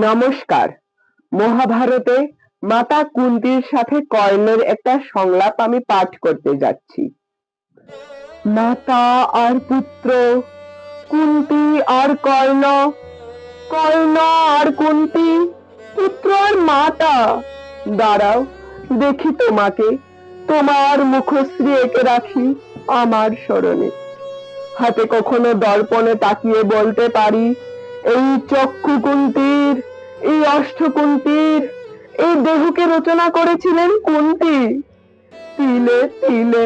নমস্কার। মহাভারতে মাতা কুন্তির সাথে কর্ণের একটা সংলাপ আমি পাঠ করতে যাচ্ছি। মাতা আর পুত্র, কুন্তি আর কর্ণ, কর্ণ আর কুন্তি, পুত্র আর মাতা। দাঁড়াও, দেখি তোমাকে, তোমার মুখশ্রী এঁকে রাখি আমার স্মরণে। হাতে কখনো দর্পণে তাকিয়ে বলতে পারি, এই চক্ষু কুন্তির, এই অষ্ট কুন্তির, এই দেহকে রচনা করেছিলেন কুন্তি। তিলে তিলে,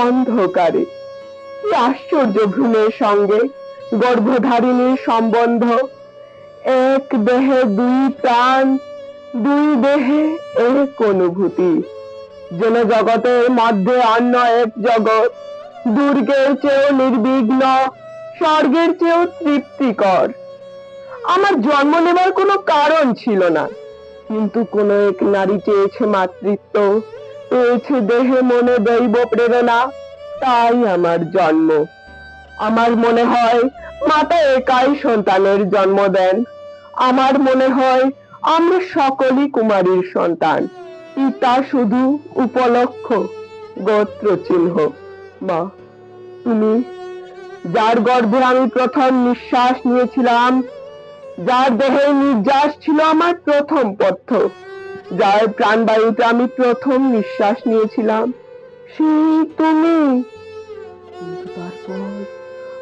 অন্ধকারে। কি আশ্চর্য ভ্রূণের সঙ্গে গর্ভধারিণীর সম্বন্ধ। এক দেহে দুই প্রাণ, দুই দেহে এক অনুভূতি। যেন জগতের মধ্যে অন্য এক জগৎ, দুর্গের চেয়েও নির্বিঘ্ন, স্বর্গের চেয়েও তৃপ্তিকর। আমার জন্ম নেবার কোনো কারণ ছিল না, কিন্তু কোন এক নারী চেয়েছে মাতৃত্ব, পেয়েছে দেহে মনে দৈব প্রেরণা, তাই আমার জন্ম। আমার মনে হয় মাতা একাই সন্তানের জন্ম দেন। আমার মনে হয় আমরা সকলই কুমারীর সন্তান, পিতা শুধু উপলক্ষ, গোত্র চিহ্ন। মা, তুমি যার গর্ভে আমি প্রথম নিঃশ্বাস নিয়েছিলাম, যার দেহে নির্যাস ছিল আমার প্রথম পথ্য, যার প্রাণবায়ুতে আমি প্রথম নিঃশ্বাস নিয়েছিলাম, সেই তুমি। কিন্তু তারপর,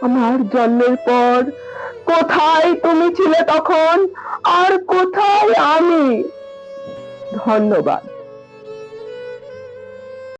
আমার জন্মের পর, কোথায় তুমি ছিলে তখন, আর কোথায় আমি? ধন্যবাদ।